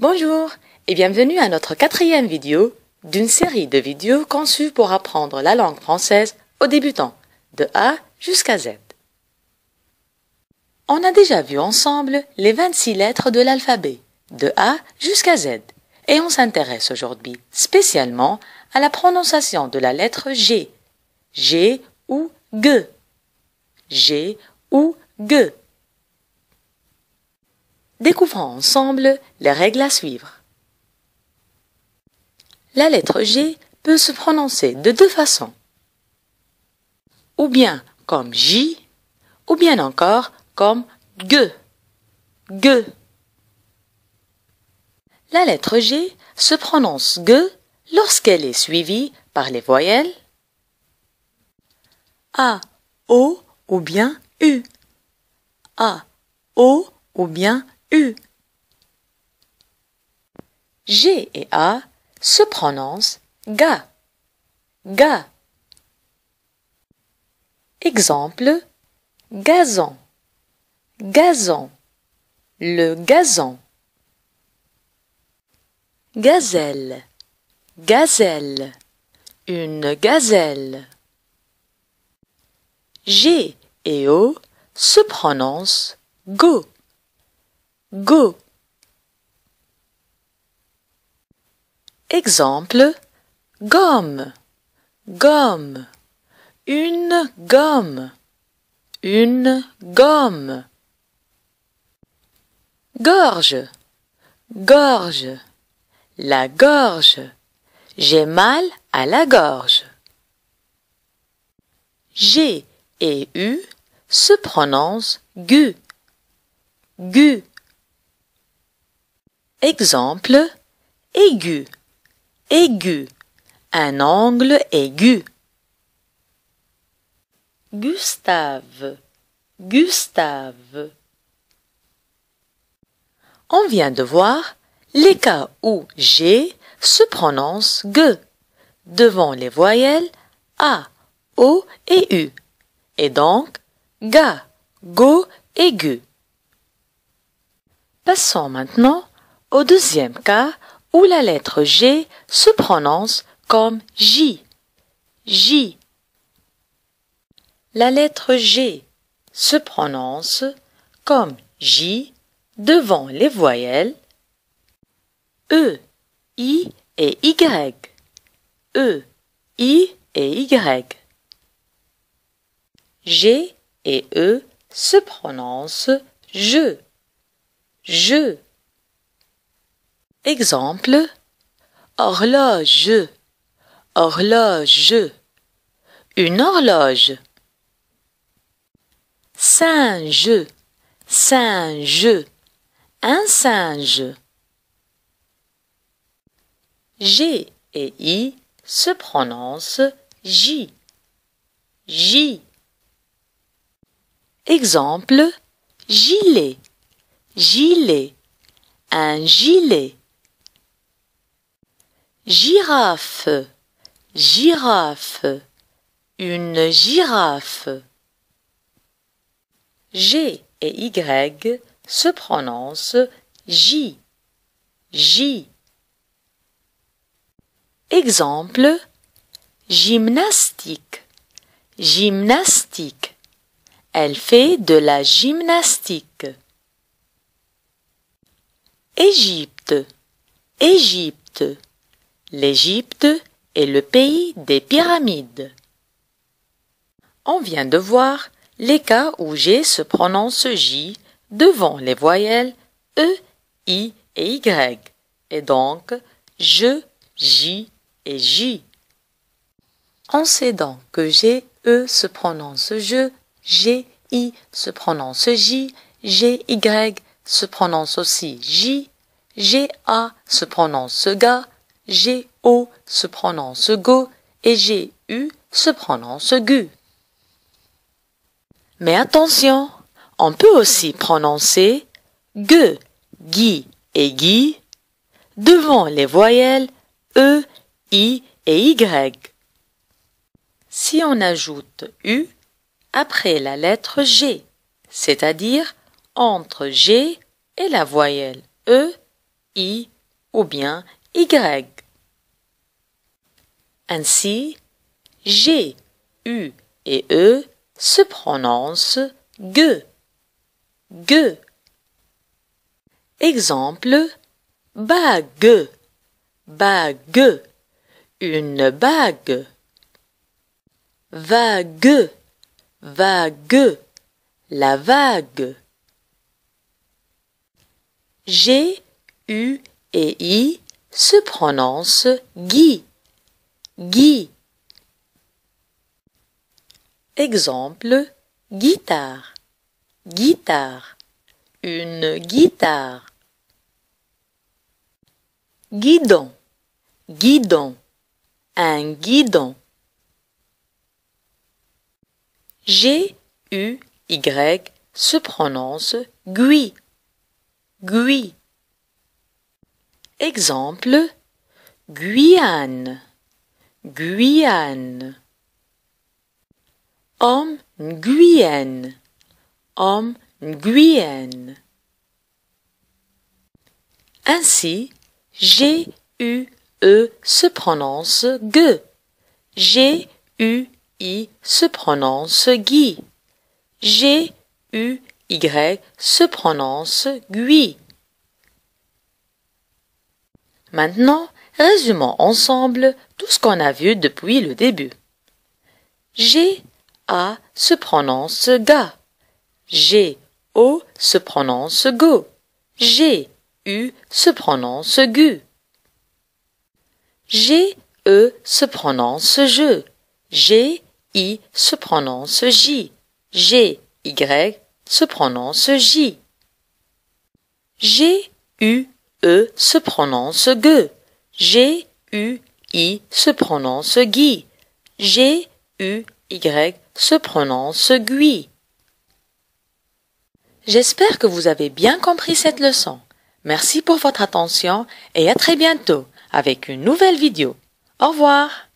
Bonjour et bienvenue à notre 4e vidéo d'une série de vidéos conçues pour apprendre la langue française aux débutants, de A jusqu'à Z. On a déjà vu ensemble les 26 lettres de l'alphabet, de A jusqu'à Z, et on s'intéresse aujourd'hui spécialement à la prononciation de la lettre G, G ou G, G ou G. Découvrons ensemble les règles à suivre. La lettre G peut se prononcer de deux façons, ou bien comme J, ou bien encore comme G, G. La lettre G se prononce G lorsqu'elle est suivie par les voyelles A, O ou bien U, A, O ou bien U. G et A se prononcent ga, ga. Exemple, gazon, gazon, le gazon. Gazelle, gazelle, une gazelle. G et O se prononcent go, go. Exemple, gomme, gomme, une gomme, une gomme. Gorge, gorge, la gorge, j'ai mal à la gorge. G et U se prononcent gu, gu. Exemple, aigu, aigu, un angle aigu. Gustave, Gustave. On vient de voir les cas où G se prononce G devant les voyelles A, O et U, et donc ga, go et gu. Passons maintenant au deuxième cas où la lettre G se prononce comme J, J. La lettre G se prononce comme J devant les voyelles E, I et Y, E, I et Y. G et E se prononcent je, je. Exemple, horloge, horloge, une horloge. Singe, singe, un singe. G et I se prononcent J, J. Exemple, gilet, gilet, un gilet. Girafe, girafe, une girafe. G et Y se prononcent J, J. Exemple, gymnastique, gymnastique. Elle fait de la gymnastique. Égypte, Égypte. L'Égypte est le pays des pyramides. On vient de voir les cas où G se prononce J devant les voyelles E, I et Y, et donc je, J et J. On sait donc que G, E se prononce je, G, I se prononce J, G, Y se prononce aussi J, G, A se prononce ga, G, O se prononce go et G, U se prononce gu. Mais attention, on peut aussi prononcer ge, gi et gi devant les voyelles E, I et Y. Si on ajoute U après la lettre G, c'est-à-dire entre G et la voyelle E I ou bien Y. Ainsi, G, U et E se prononcent G. G. Exemple, bague, bague, une bague. Vague, vague, la vague. G, U et I se prononcent gui, gui. Exemple, guitare, guitare, une guitare. Guidon, guidon, un guidon. G, U, Y se prononce gui, gui. Exemple, Guyane, Guyane. Homme, Guyenne, homme, Guyenne. Ainsi, G, U, E se prononce G. G, U, I se prononce Guy. G, U, Y se prononce Gui. Maintenant, résumons ensemble tout ce qu'on a vu depuis le début. G, A se prononce ga. G, O se prononce go. G, U se prononce gu. G, E se prononce je. G, I se prononce j. G, Y se prononce j. G, U, E se prononce ge. G, U, I se prononce gui. G, U, Y se prononce gui. J'espère que vous avez bien compris cette leçon. Merci pour votre attention et à très bientôt avec une nouvelle vidéo. Au revoir.